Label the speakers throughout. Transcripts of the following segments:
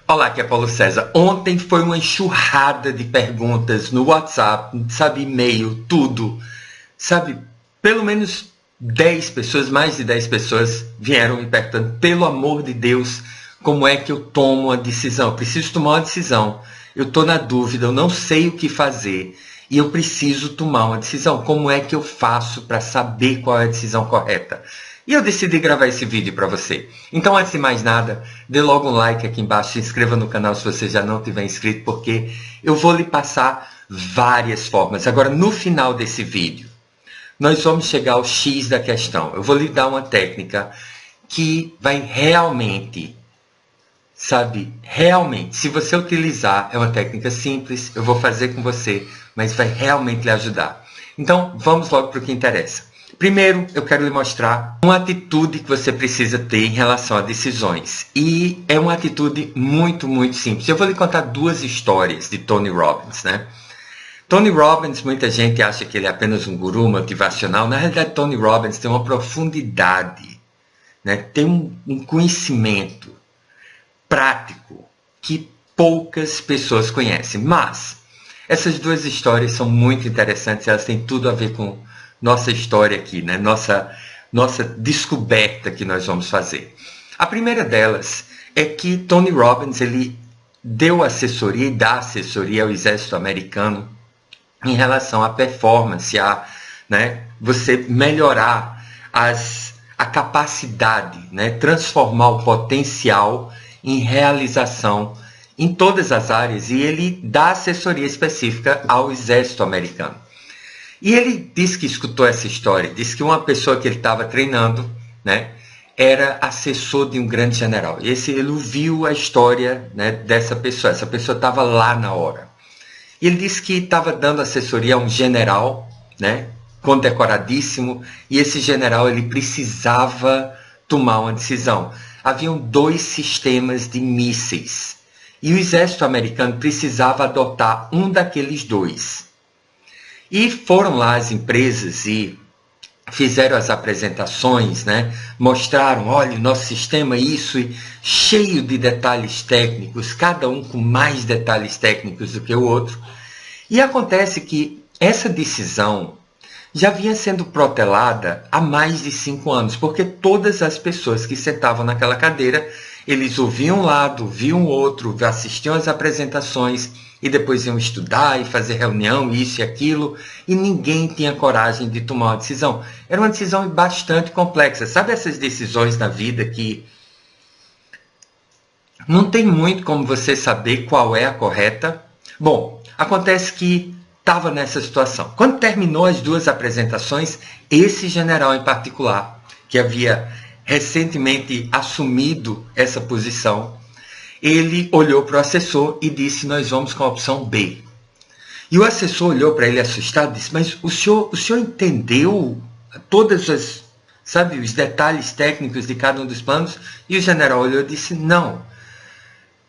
Speaker 1: Olá, aqui é Paulo César. Ontem foi uma enxurrada de perguntas no WhatsApp, sabe, e-mail, tudo. Sabe, pelo menos 10 pessoas, mais de 10 pessoas vieram me perguntando, pelo amor de Deus, como é que eu tomo uma decisão? Eu preciso tomar uma decisão. Eu estou na dúvida, eu não sei o que fazer e eu preciso tomar uma decisão. Como é que eu faço para saber qual é a decisão correta? E eu decidi gravar esse vídeo para você. Então, antes de mais nada, dê logo um like aqui embaixo, se inscreva no canal se você já não tiver inscrito, porque eu vou lhe passar várias formas. Agora, no final desse vídeo, nós vamos chegar ao X da questão. Eu vou lhe dar uma técnica que vai realmente, realmente, se você utilizar, é uma técnica simples, eu vou fazer com você, mas vai realmente lhe ajudar. Então, vamos logo para o que interessa. Primeiro, eu quero lhe mostrar uma atitude que você precisa ter em relação a decisões. E é uma atitude muito, muito simples. Eu vou lhe contar duas histórias de Tony Robbins, né? Tony Robbins, muita gente acha que ele é apenas um guru motivacional. Na realidade, Tony Robbins tem uma profundidade, né? Tem um conhecimento prático que poucas pessoas conhecem. Mas essas duas histórias são muito interessantes, elas têm tudo a ver com nossa história aqui, né? Nossa descoberta que nós vamos fazer. A primeira delas é que Tony Robbins ele deu assessoria e dá assessoria ao exército americano em relação à performance, você melhorar a capacidade, né? Transformar o potencial em realização em todas as áreas, e ele dá assessoria específica ao exército americano. E ele disse que escutou essa história, disse que uma pessoa que ele estava treinando, né, era assessor de um grande general. E ele ouviu a história, né, dessa pessoa, essa pessoa estava lá na hora. E ele disse que estava dando assessoria a um general, né, condecoradíssimo, e esse general ele precisava tomar uma decisão. Haviam 2 sistemas de mísseis, e o exército americano precisava adotar um daqueles 2. E foram lá as empresas e fizeram as apresentações, né? Mostraram, olha, o nosso sistema é isso, e cheio de detalhes técnicos, cada um com mais detalhes técnicos do que o outro. E acontece que essa decisão já vinha sendo protelada há mais de 5 anos, porque todas as pessoas que sentavam naquela cadeira, eles ouviam um lado, ouviam o outro, assistiam às apresentações e depois iam estudar e fazer reunião, isso e aquilo, e ninguém tinha coragem de tomar uma decisão. Era uma decisão bastante complexa. Sabe essas decisões na vida que não tem muito como você saber qual é a correta? Bom, acontece que estava nessa situação. Quando terminou as 2 apresentações, esse general em particular, que havia recentemente assumido essa posição, ele olhou para o assessor e disse, nós vamos com a opção B. E o assessor olhou para ele assustado e disse, mas o senhor entendeu todas os detalhes técnicos de cada um dos planos? E o general olhou e disse, não.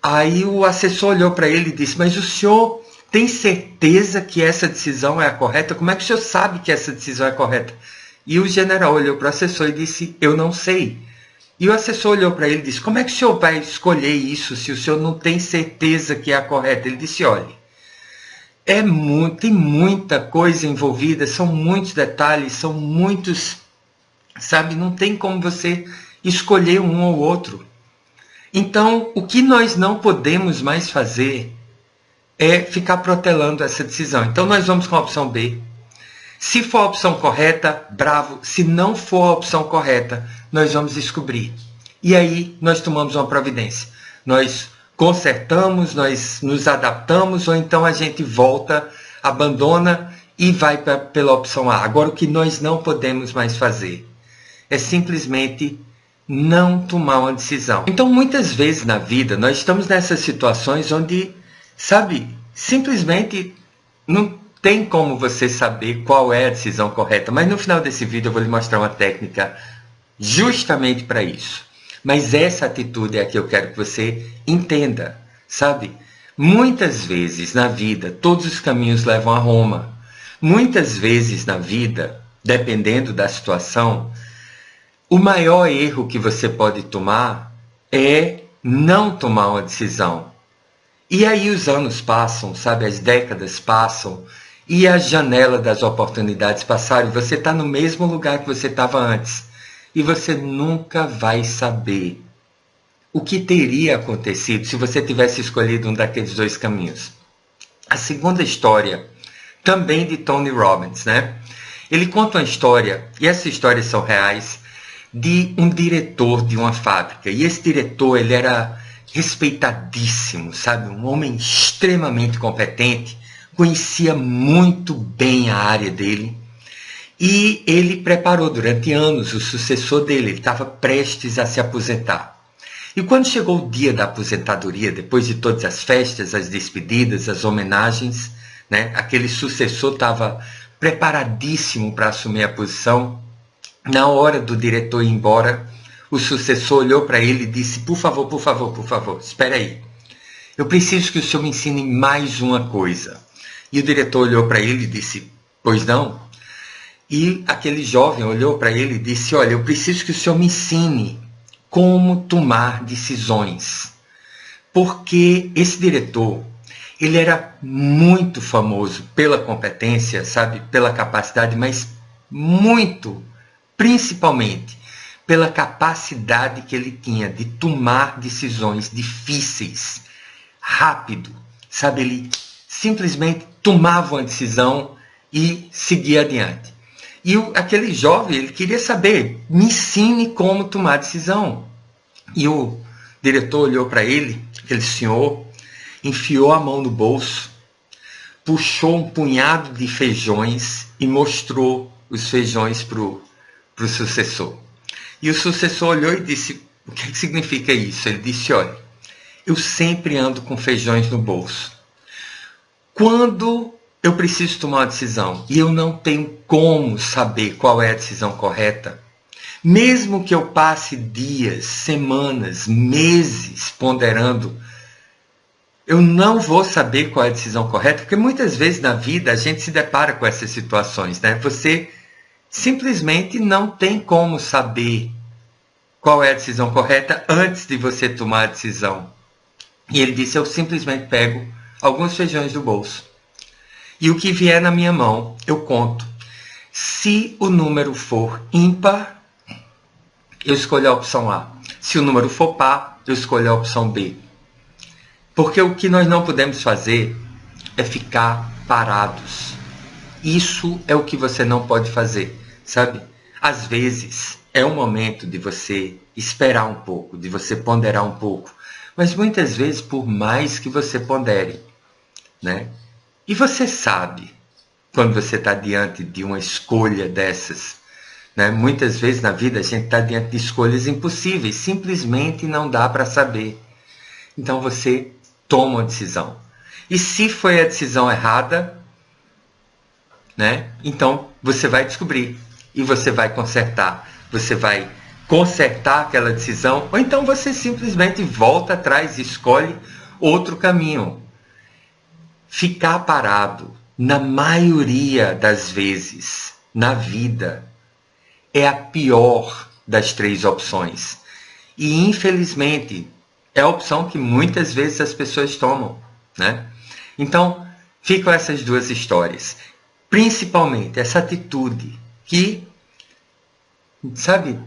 Speaker 1: Aí o assessor olhou para ele e disse, mas o senhor tem certeza que essa decisão é a correta? Como é que o senhor sabe que essa decisão é correta? E o general olhou para o assessor e disse, eu não sei. E o assessor olhou para ele e disse, como é que o senhor vai escolher isso se o senhor não tem certeza que é a correta? Ele disse, olha, tem muita coisa envolvida, são muitos detalhes, são muitos, não tem como você escolher um ou outro. Então, o que nós não podemos mais fazer é ficar protelando essa decisão. Então, nós vamos com a opção B. Se for a opção correta, bravo. Se não for a opção correta, nós vamos descobrir. E aí, nós tomamos uma providência. Nós consertamos, nós nos adaptamos, ou então a gente volta, abandona e vai pela opção A. Agora, o que nós não podemos mais fazer é simplesmente não tomar uma decisão. Então, muitas vezes na vida, nós estamos nessas situações onde, simplesmente não tem como você saber qual é a decisão correta. Mas no final desse vídeo eu vou lhe mostrar uma técnica justamente para isso. Mas essa atitude é a que eu quero que você entenda, Muitas vezes na vida, todos os caminhos levam a Roma. Muitas vezes na vida, dependendo da situação, o maior erro que você pode tomar é não tomar uma decisão. E aí os anos passam, sabe? As décadas passam e a janela das oportunidades passaram e você está no mesmo lugar que você estava antes. E você nunca vai saber o que teria acontecido se você tivesse escolhido um daqueles dois caminhos. A segunda história, também de Tony Robbins, né? Ele conta uma história, e essas histórias são reais, de um diretor de uma fábrica. E esse diretor, ele era respeitadíssimo, sabe? Um homem extremamente competente, conhecia muito bem a área dele. E ele preparou durante anos o sucessor dele, ele estava prestes a se aposentar. E quando chegou o dia da aposentadoria, depois de todas as festas, as despedidas, as homenagens, né, aquele sucessor estava preparadíssimo para assumir a posição. Na hora do diretor ir embora, o sucessor olhou para ele e disse: por favor, espera aí. Eu preciso que o senhor me ensine mais uma coisa. E o diretor olhou para ele e disse: pois não? E aquele jovem olhou para ele e disse: olha, eu preciso que o senhor me ensine como tomar decisões. Porque esse diretor, ele era muito famoso pela competência, sabe, pela capacidade, mas muito, principalmente, pela capacidade que ele tinha de tomar decisões difíceis, rápido, sabe, ele simplesmente tomava uma decisão e seguia adiante. E aquele jovem, ele queria saber, me ensine como tomar decisão. E o diretor olhou para ele, aquele senhor, enfiou a mão no bolso, puxou um punhado de feijões e mostrou os feijões para o sucessor. E o sucessor olhou e disse: o que significa isso? Ele disse: olha, eu sempre ando com feijões no bolso. Quando eu preciso tomar uma decisão e eu não tenho como saber qual é a decisão correta, mesmo que eu passe dias, semanas, meses ponderando, eu não vou saber qual é a decisão correta, porque muitas vezes na vida a gente se depara com essas situações, né? Você simplesmente não tem como saber qual é a decisão correta antes de você tomar a decisão. E ele disse: eu simplesmente pego alguns feijões do bolso. E o que vier na minha mão, eu conto. Se o número for ímpar, eu escolho a opção A. Se o número for par, eu escolho a opção B. Porque o que nós não podemos fazer é ficar parados. Isso é o que você não pode fazer, sabe? Às vezes é o momento de você esperar um pouco, de você ponderar um pouco. Mas muitas vezes, por mais que você pondere, né? E você sabe, quando você está diante de uma escolha dessas, né? Muitas vezes na vida a gente está diante de escolhas impossíveis, simplesmente não dá para saber. Então você toma uma decisão. E se foi a decisão errada, né? Então você vai descobrir e você vai consertar. Você vai consertar aquela decisão, ou então você simplesmente volta atrás e escolhe outro caminho. Ficar parado, na maioria das vezes, na vida, é a pior das três opções. E, infelizmente, é a opção que muitas vezes as pessoas tomam, né? Então, ficam essas duas histórias. Principalmente essa atitude que, sabe,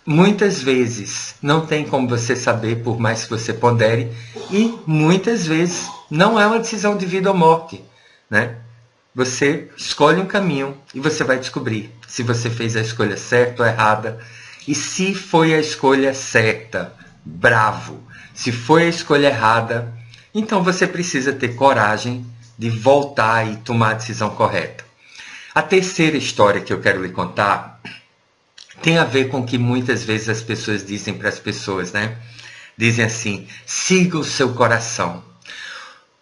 Speaker 1: muitas vezes não tem como você saber, por mais que você pondere, e muitas vezes não é uma decisão de vida ou morte, né? Você escolhe um caminho e você vai descobrir se você fez a escolha certa ou errada. E se foi a escolha certa, bravo. Se foi a escolha errada, então você precisa ter coragem de voltar e tomar a decisão correta. A terceira história que eu quero lhe contar tem a ver com o que muitas vezes as pessoas dizem para as pessoas, né? Dizem assim: siga o seu coração,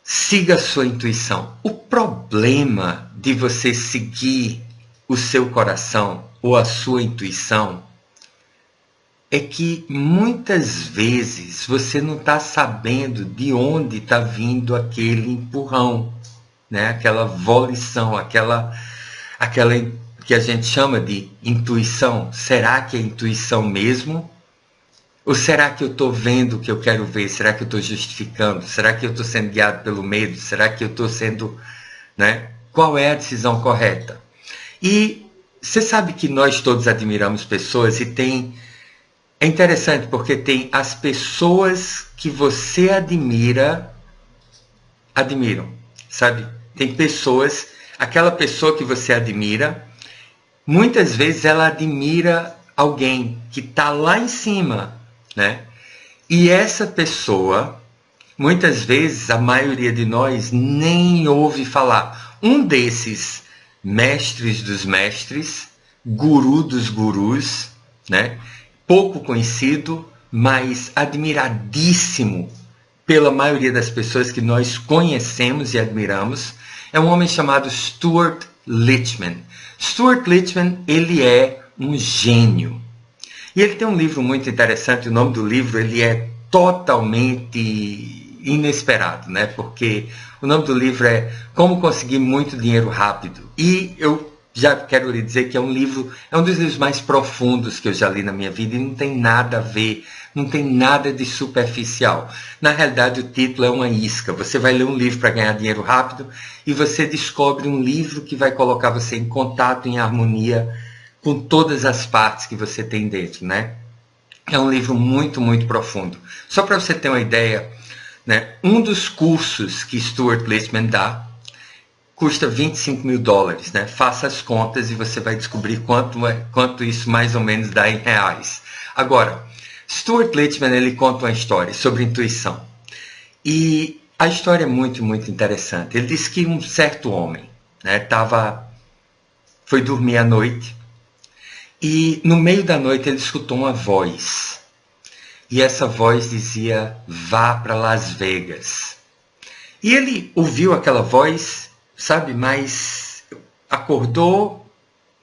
Speaker 1: siga a sua intuição. O problema de você seguir o seu coração ou a sua intuição é que muitas vezes você não está sabendo de onde está vindo aquele empurrão, né? Aquela volição, aquela que a gente chama de intuição. Será que é intuição mesmo? Ou será que eu estou vendo o que eu quero ver? Será que eu estou justificando? Será que eu estou sendo guiado pelo medo? Será que eu estou sendo... né? Qual é a decisão correta? E você sabe que nós todos admiramos pessoas e tem... É interessante porque tem as pessoas que você admiram, sabe? Tem pessoas, aquela pessoa que você admira, muitas vezes ela admira alguém que está lá em cima, né? E essa pessoa, muitas vezes, a maioria de nós nem ouve falar. Um desses mestres dos mestres, guru dos gurus, né? Pouco conhecido, mas admiradíssimo pela maioria das pessoas que nós conhecemos e admiramos, é um homem chamado Stuart Lichtman. Stuart Lichtman, ele é um gênio. E ele tem um livro muito interessante, o nome do livro ele é totalmente inesperado, né? Porque o nome do livro é Como Conseguir Muito Dinheiro Rápido. E eu já quero lhe dizer que é um dos livros mais profundos que eu já li na minha vida e não tem nada a ver, não tem nada de superficial. Na realidade, o título é uma isca. Você vai ler um livro para ganhar dinheiro rápido e você descobre um livro que vai colocar você em contato, em harmonia com todas as partes que você tem dentro, né? É um livro muito, muito profundo. Só para você ter uma ideia, né? Um dos cursos que Stuart Lichtman dá custa $25 mil, né? Faça as contas e você vai descobrir quanto isso mais ou menos dá em reais. Agora, Stuart Lichtman, ele conta uma história sobre intuição. E a história é muito, muito interessante. Ele diz que um certo homem, né, foi dormir à noite e no meio da noite ele escutou uma voz. E essa voz dizia, vá para Las Vegas. E ele ouviu aquela voz, sabe, mas acordou,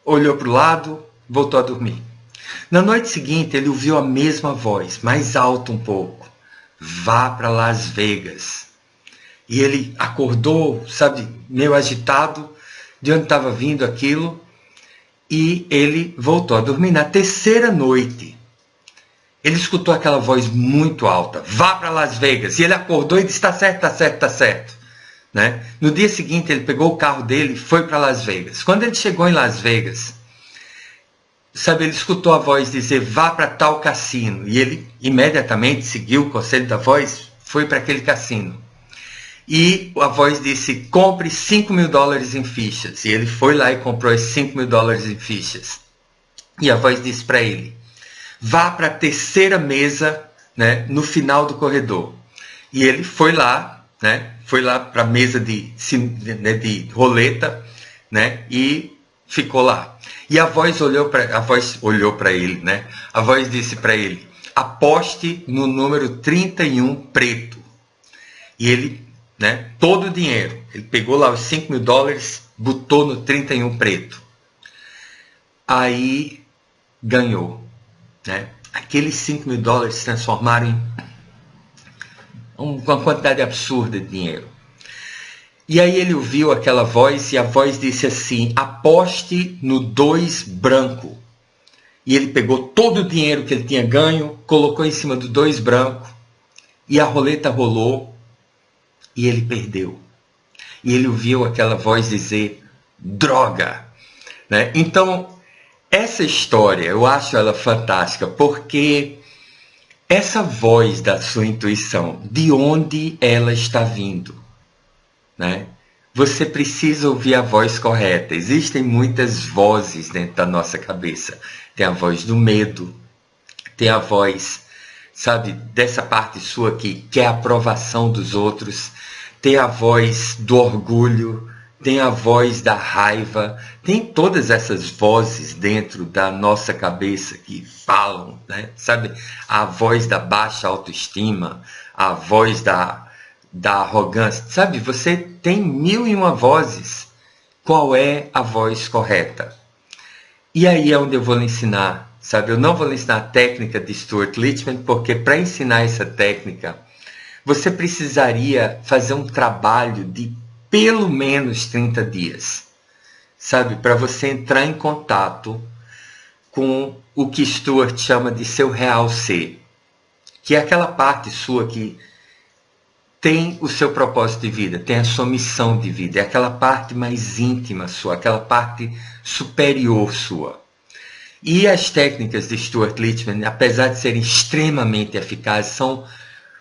Speaker 1: olhou para o lado, voltou a dormir. Na noite seguinte, ele ouviu a mesma voz, mais alto um pouco. Vá para Las Vegas. E ele acordou, sabe, meio agitado, de onde estava vindo aquilo, e ele voltou a dormir. Na terceira noite, ele escutou aquela voz muito alta. Vá para Las Vegas. E ele acordou e disse, está certo, está certo, está certo. Né? No dia seguinte, ele pegou o carro dele e foi para Las Vegas. Quando ele chegou em Las Vegas, sabe, ele escutou a voz dizer, vá para tal cassino. E ele imediatamente seguiu o conselho da voz, foi para aquele cassino. E a voz disse, compre $5 mil em fichas. E ele foi lá e comprou esses $5 mil em fichas. E a voz disse para ele, vá para a terceira mesa, né, no final do corredor. E ele foi lá, né, para a mesa de roleta, né, e ficou lá. E a voz olhou para ele, né? A voz disse para ele, aposte no número 31 preto. E ele, né, todo o dinheiro, ele pegou lá os $5 mil, botou no 31 preto. Aí ganhou, né? Aqueles $5 mil se transformaram em uma quantidade absurda de dinheiro. E aí ele ouviu aquela voz e a voz disse assim, aposte no 2 branco. E ele pegou todo o dinheiro que ele tinha ganho, colocou em cima do 2 branco e a roleta rolou e ele perdeu. E ele ouviu aquela voz dizer, droga! Né? Então, essa história, eu acho ela fantástica, porque essa voz da sua intuição, de onde ela está vindo? Né? Você precisa ouvir a voz correta. Existem muitas vozes dentro da nossa cabeça. Tem a voz do medo, tem a voz, sabe, dessa parte sua que quer a aprovação dos outros, tem a voz do orgulho, tem a voz da raiva, tem todas essas vozes dentro da nossa cabeça que falam, né? Sabe, a voz da baixa autoestima, a voz da arrogância, sabe, você tem 1001 vozes, qual é a voz correta? E aí é onde eu vou lhe ensinar, sabe, eu não vou lhe ensinar a técnica de Stuart Lichtman, porque para ensinar essa técnica, você precisaria fazer um trabalho de pelo menos 30 dias, sabe, para você entrar em contato com o que Stuart chama de seu real ser. que é aquela parte sua que tem o seu propósito de vida, tem a sua missão de vida, é aquela parte mais íntima sua, aquela parte superior sua. E as técnicas de Stuart Lichtman, apesar de serem extremamente eficazes, são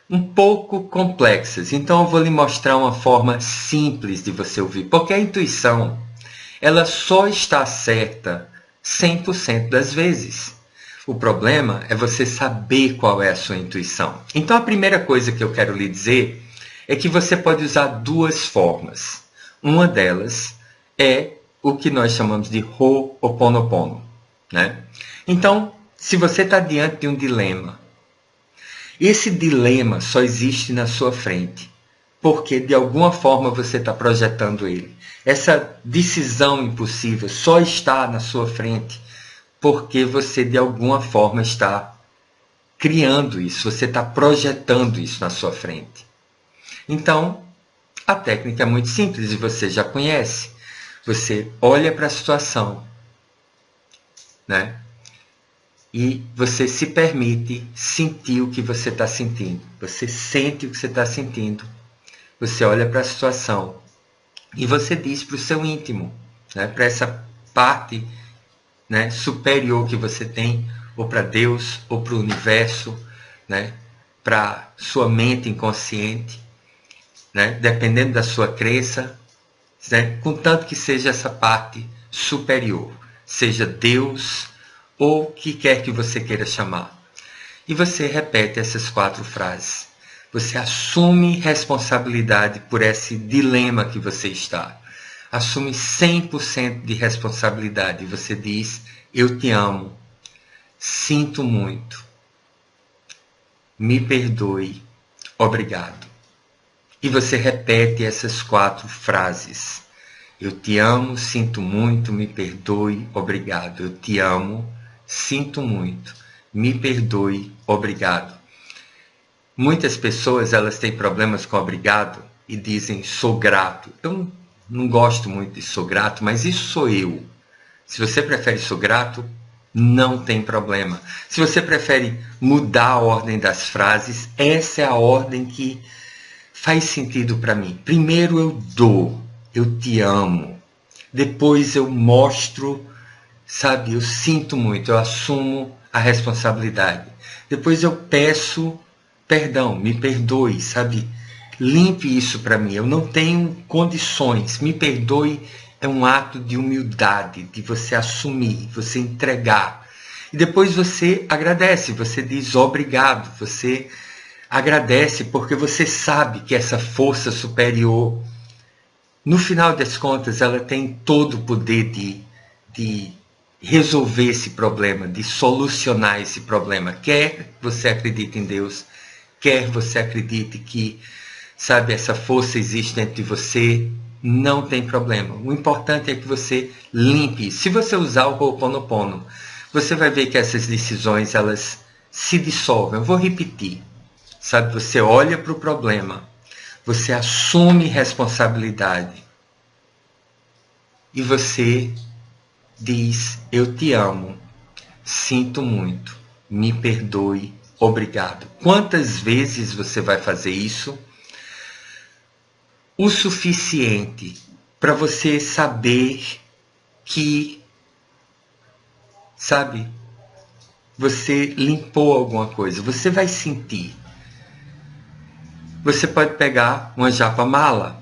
Speaker 1: um pouco complexas. Então eu vou lhe mostrar uma forma simples de você ouvir, porque a intuição, ela só está certa 100% das vezes. O problema é você saber qual é a sua intuição. Então a primeira coisa que eu quero lhe dizer é que você pode usar duas formas. Uma delas é o que nós chamamos de Ho'oponopono, né? Então, se você está diante de um dilema, esse dilema só existe na sua frente, porque de alguma forma você está projetando ele. Essa decisão impossível só está na sua frente, porque você de alguma forma está criando isso, você está projetando isso na sua frente. Então, a técnica é muito simples e você já conhece. Você olha para a situação, né? E você se permite sentir o que você está sentindo. Você sente o que você está sentindo. Você olha para a situação e você diz para o seu íntimo, né? Para essa parte, né, superior que você tem, ou para Deus, ou para o universo, né? Para sua mente inconsciente, né? Dependendo da sua crença, né? Contanto que seja essa parte superior, seja Deus ou o que quer que você queira chamar. E você repete essas 4 frases. Você assume responsabilidade por esse dilema que você está. Assume 100% de responsabilidade. Você diz, eu te amo, sinto muito, me perdoe, obrigado. E você repete essas 4 frases. Eu te amo, sinto muito, me perdoe, obrigado. Eu te amo, sinto muito, me perdoe, obrigado. Muitas pessoas elas têm problemas com obrigado e dizem sou grato. Eu não gosto muito de sou grato, mas isso sou eu. Se você prefere sou grato, não tem problema. Se você prefere mudar a ordem das frases, essa é a ordem que faz sentido para mim. Primeiro eu dou, eu te amo. Depois eu mostro, sabe, eu sinto muito, eu assumo a responsabilidade. Depois eu peço perdão, me perdoe, sabe? Limpe isso para mim, eu não tenho condições. Me perdoe é um ato de humildade, de você assumir, você entregar. E depois você agradece, você diz obrigado, você agradece porque você sabe que essa força superior, no final das contas, ela tem todo o poder de resolver esse problema, de solucionar esse problema. Quer você acredite em Deus, quer você acredite que, sabe, essa força existe dentro de você, não tem problema. O importante é que você limpe. Se você usar o Ho'oponopono, você vai ver que essas decisões, elas se dissolvem. Eu vou repetir. Sabe, você olha para o problema, você assume responsabilidade e você diz, eu te amo, sinto muito, me perdoe, obrigado. Quantas vezes você vai fazer isso? O suficiente para você saber que, sabe, você limpou alguma coisa, você vai sentir. Você pode pegar uma japamala,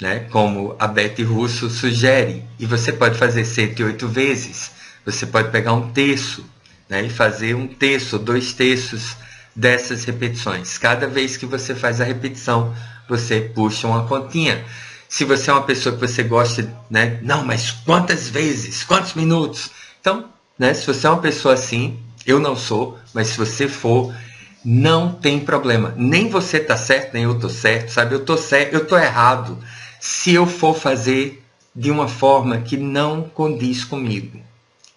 Speaker 1: né, como a Betty Russo sugere, e você pode fazer 108 vezes. Você pode pegar um terço, né, e fazer um terço, 2 terços dessas repetições. Cada vez que você faz a repetição, você puxa uma continha. Se você é uma pessoa que você gosta, né, não, mas quantas vezes, quantos minutos? Então, né, se você é uma pessoa assim, eu não sou, mas se você for, não tem problema. Nem você está certo, nem eu estou certo, sabe? Eu estou certo, eu estou errado se eu for fazer de uma forma que não condiz comigo,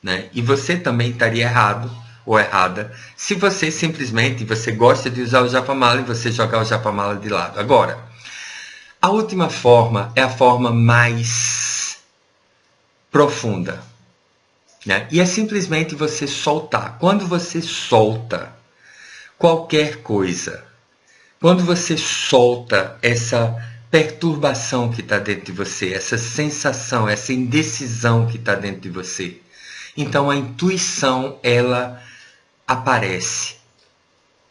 Speaker 1: né? E você também estaria errado ou errada se você simplesmente, você gosta de usar o japamala e você jogar o japamala de lado. Agora, a última forma é a forma mais profunda, né? E é simplesmente você soltar. Quando você solta, qualquer coisa. Quando você solta essa perturbação que está dentro de você, essa sensação, essa indecisão que está dentro de você, então a intuição, ela aparece,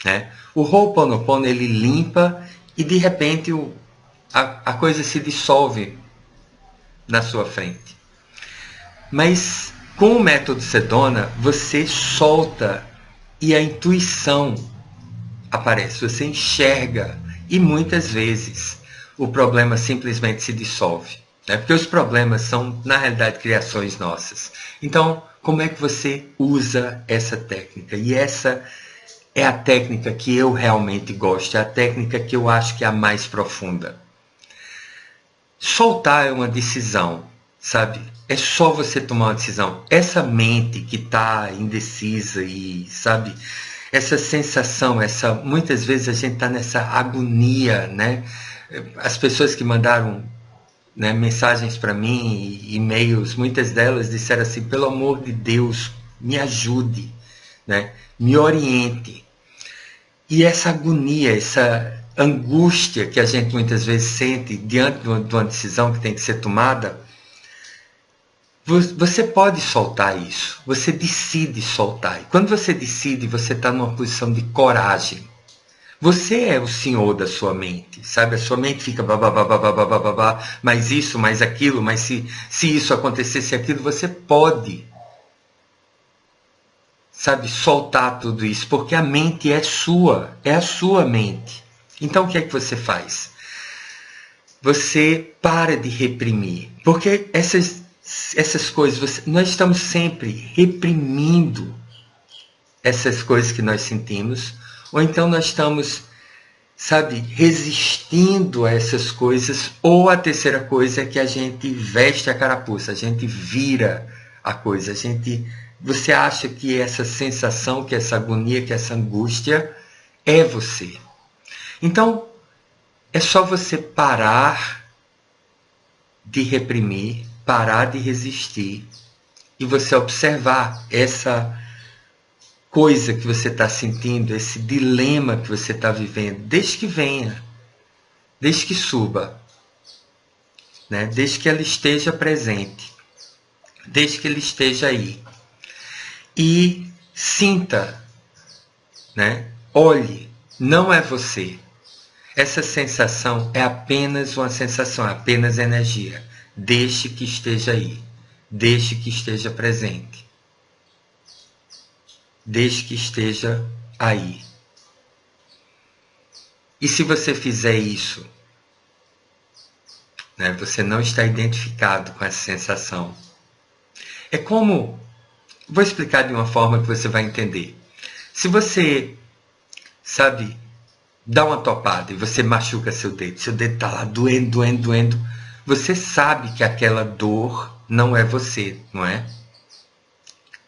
Speaker 1: né? O Ho'oponopono, ele limpa e de repente a coisa se dissolve na sua frente. Mas com o método Sedona, você solta e a intuição aparece, você enxerga e muitas vezes o problema simplesmente se dissolve, né? Porque os problemas são, na realidade, criações nossas. Então, como é que você usa essa técnica? E essa é a técnica que eu realmente gosto, é a técnica que eu acho que é a mais profunda. Soltar é uma decisão, sabe? É só você tomar uma decisão. Essa mente que está indecisa e, sabe, essa sensação, muitas vezes a gente está nessa agonia, né? As pessoas que mandaram, né, mensagens para mim, e-mails, muitas delas disseram assim: pelo amor de Deus, me ajude, né? Me oriente. E essa agonia, essa angústia que a gente muitas vezes sente diante de uma decisão que tem que ser tomada, você pode soltar isso, você decide soltar. E quando você decide, você está numa posição de coragem. Você é o senhor da sua mente, sabe? A sua mente fica babá, mais isso, mais aquilo, mas se isso acontecesse aquilo, você pode, sabe, soltar tudo isso, porque a mente é sua, é a sua mente. Então o que é que você faz? Você para de reprimir, porque essas coisas, nós estamos sempre reprimindo essas coisas que nós sentimos, ou então nós estamos, sabe, resistindo a essas coisas, ou a terceira coisa é que a gente veste a carapuça, a gente vira a coisa, você acha que essa sensação, que essa agonia, que essa angústia é você. Então, é só você parar de reprimir, parar de resistir e você observar essa coisa que você está sentindo, esse dilema que você está vivendo, desde que venha, desde que suba, né? Desde que ela esteja presente, desde que ele esteja aí. E sinta, né? Olhe, não é você. Essa sensação é apenas uma sensação, é apenas energia. Deixe que esteja aí. Deixe que esteja presente. Deixe que esteja aí. E se você fizer isso, né, você não está identificado com essa sensação. É como... Vou explicar de uma forma que você vai entender. Se você, sabe, dá uma topada e você machuca seu dedo está lá doendo, você sabe que aquela dor não é você, não é?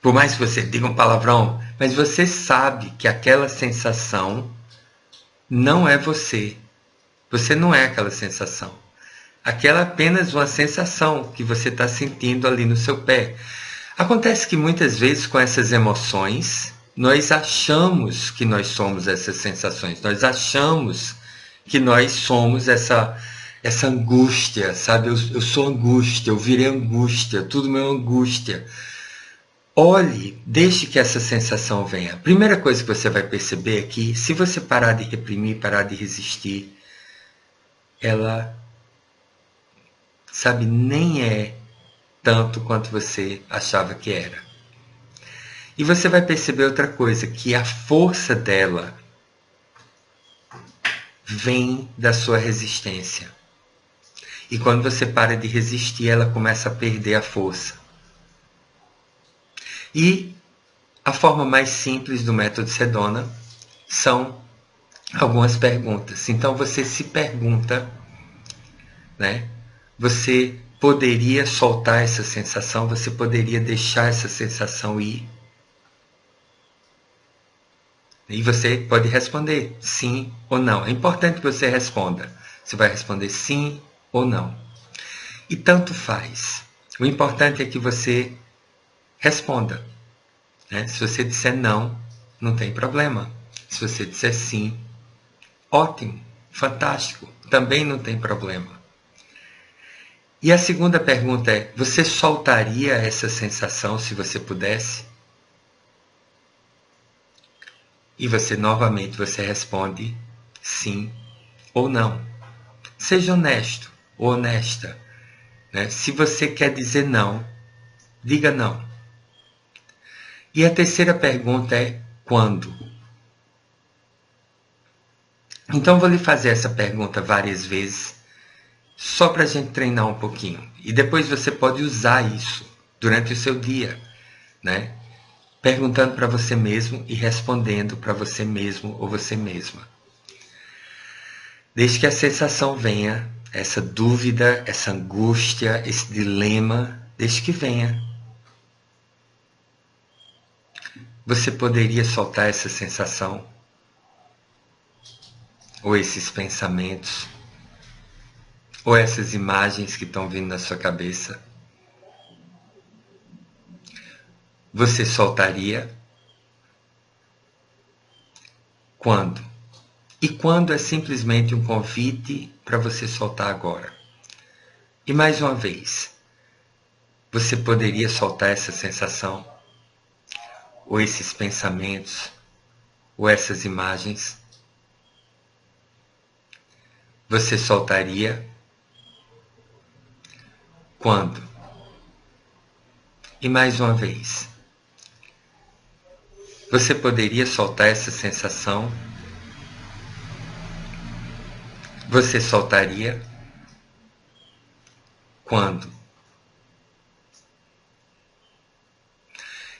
Speaker 1: Por mais que você diga um palavrão, mas você sabe que aquela sensação não é você. Você não é aquela sensação. Aquela é apenas uma sensação que você está sentindo ali no seu pé. Acontece que muitas vezes com essas emoções, nós achamos que nós somos essas sensações. Nós achamos que nós somos essa angústia, sabe? Eu sou angústia, eu virei angústia, tudo meu é angústia. Olhe, deixe que essa sensação venha. A primeira coisa que você vai perceber é que se você parar de reprimir, parar de resistir, ela, sabe, nem é tanto quanto você achava que era. E você vai perceber outra coisa, que a força dela vem da sua resistência. E quando você para de resistir, ela começa a perder a força. E a forma mais simples do método Sedona são algumas perguntas. Então você se pergunta, né? Você poderia soltar essa sensação? Você poderia deixar essa sensação ir? E você pode responder sim ou não. É importante que você responda. Você vai responder sim ou não. E tanto faz. O importante é que você responda. Né? Se você disser não, não tem problema. Se você disser sim, ótimo, fantástico, também não tem problema. E a segunda pergunta é, você soltaria essa sensação se você pudesse? E você novamente você responde sim ou não. Seja honesto ou honesta, né? Se você quer dizer não, diga não. E a terceira pergunta é quando? Então vou lhe fazer essa pergunta várias vezes, só para a gente treinar um pouquinho. E depois você pode usar isso durante o seu dia, né? Perguntando para você mesmo e respondendo para você mesmo ou você mesma. Desde que a sensação venha, essa dúvida, essa angústia, esse dilema, desde que venha, você poderia soltar essa sensação ou esses pensamentos ou essas imagens que estão vindo na sua cabeça. Você soltaria quando? E quando é simplesmente um convite para você soltar agora. E mais uma vez, você poderia soltar essa sensação, ou esses pensamentos, ou essas imagens. Você soltaria quando? E mais uma vez, você poderia soltar essa sensação. Você soltaria quando?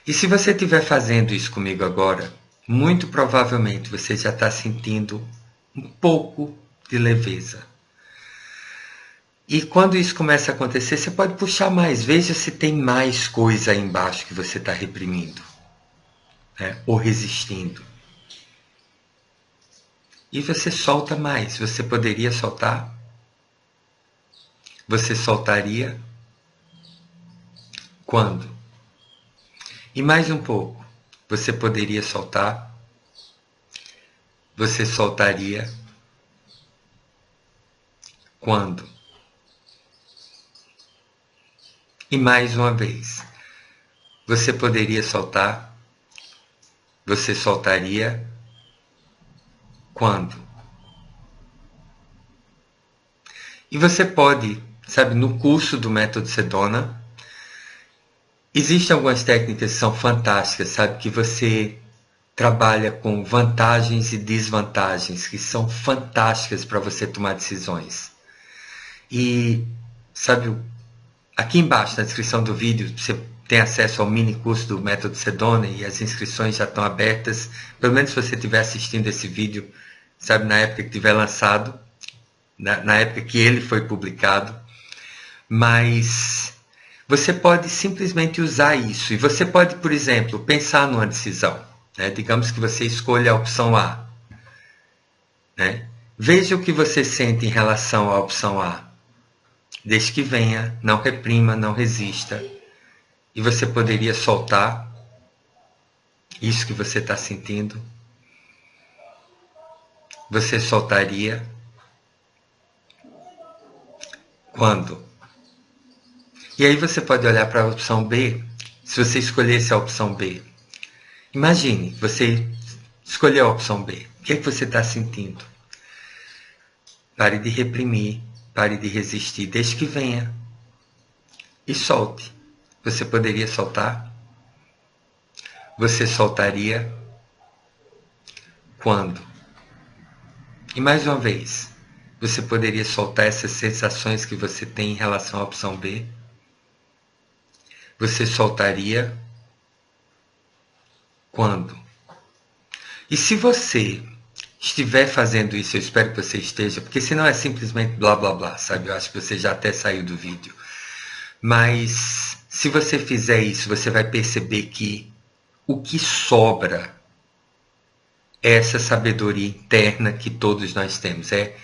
Speaker 1: E se você estiver fazendo isso comigo agora, muito provavelmente você já está sentindo um pouco de leveza. E quando isso começa a acontecer, você pode puxar mais. Veja se tem mais coisa aí embaixo que você está reprimindo, né? Ou resistindo. E você solta mais. Você poderia soltar? Você soltaria quando? E mais um pouco. Você poderia soltar? Você soltaria quando? E mais uma vez. Você poderia soltar? Você soltaria quando? E você pode, sabe, no curso do Método Sedona, existem algumas técnicas que são fantásticas, sabe, que você trabalha com vantagens e desvantagens, que são fantásticas para você tomar decisões. E, sabe, aqui embaixo na descrição do vídeo, você tem acesso ao mini curso do Método Sedona e as inscrições já estão abertas. Pelo menos se você estiver assistindo esse vídeo, sabe, na época que tiver lançado, na época que ele foi publicado. Mas você pode simplesmente usar isso. E você pode, por exemplo, pensar numa decisão. Né? Digamos que você escolha a opção A. Né? Veja o que você sente em relação à opção A. Desde que venha, não reprima, não resista. E você poderia soltar isso que você está sentindo. Você soltaria quando? E aí você pode olhar para a opção B. Se você escolhesse a opção B, imagine, você escolheu a opção B. O que é que você está sentindo? Pare de reprimir, pare de resistir, desde que venha. E solte. Você poderia soltar? Você soltaria quando? E mais uma vez, você poderia soltar essas sensações que você tem em relação à opção B? Você soltaria quando? E se você estiver fazendo isso, eu espero que você esteja, porque senão é simplesmente blá blá blá, sabe? Eu acho que você já até saiu do vídeo. Mas se você fizer isso, você vai perceber que o que sobra é essa sabedoria interna que todos nós temos. É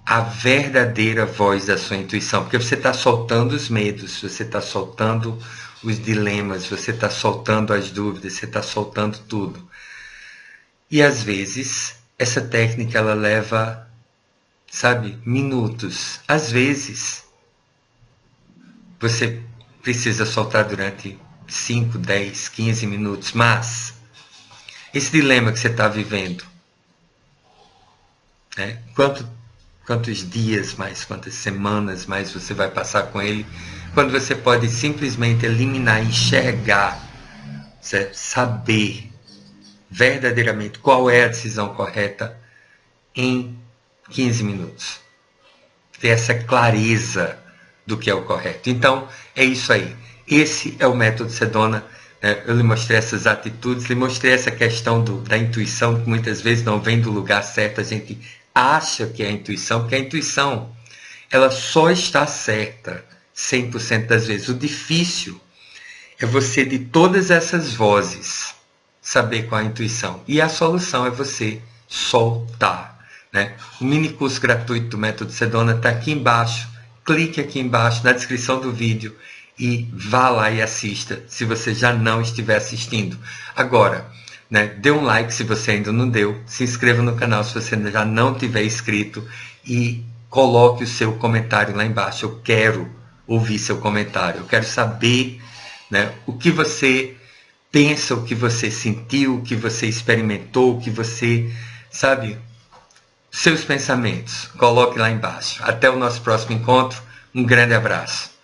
Speaker 1: a verdadeira voz da sua intuição. Porque você está soltando os medos, você está soltando os dilemas, você está soltando as dúvidas, você está soltando tudo. E às vezes, essa técnica ela leva, sabe, minutos. Às vezes, você precisa soltar durante 5, 10, 15 minutos. Mas, esse dilema que você está vivendo, né? Quantos dias mais, quantas semanas mais você vai passar com ele, quando você pode simplesmente eliminar, enxergar, certo? Saber verdadeiramente qual é a decisão correta em 15 minutos. Ter essa clareza do que é o correto. Então, é isso aí. Esse é o método Sedona. Eu lhe mostrei essas atitudes, lhe mostrei essa questão da intuição, que muitas vezes não vem do lugar certo. A gente acha que é a intuição, porque a intuição ela só está certa 100% das vezes. O difícil é você, de todas essas vozes, saber qual é a intuição. E a solução é você soltar. Né? O mini curso gratuito do Método Sedona está aqui embaixo. Clique aqui embaixo na descrição do vídeo e vá lá e assista, se você já não estiver assistindo. Agora, né, dê um like se você ainda não deu, se inscreva no canal se você já não tiver inscrito e coloque o seu comentário lá embaixo. Eu quero ouvir seu comentário, eu quero saber, né, o que você pensa, o que você sentiu, o que você experimentou, o que você, sabe, seus pensamentos. Coloque lá embaixo. Até o nosso próximo encontro. Um grande abraço.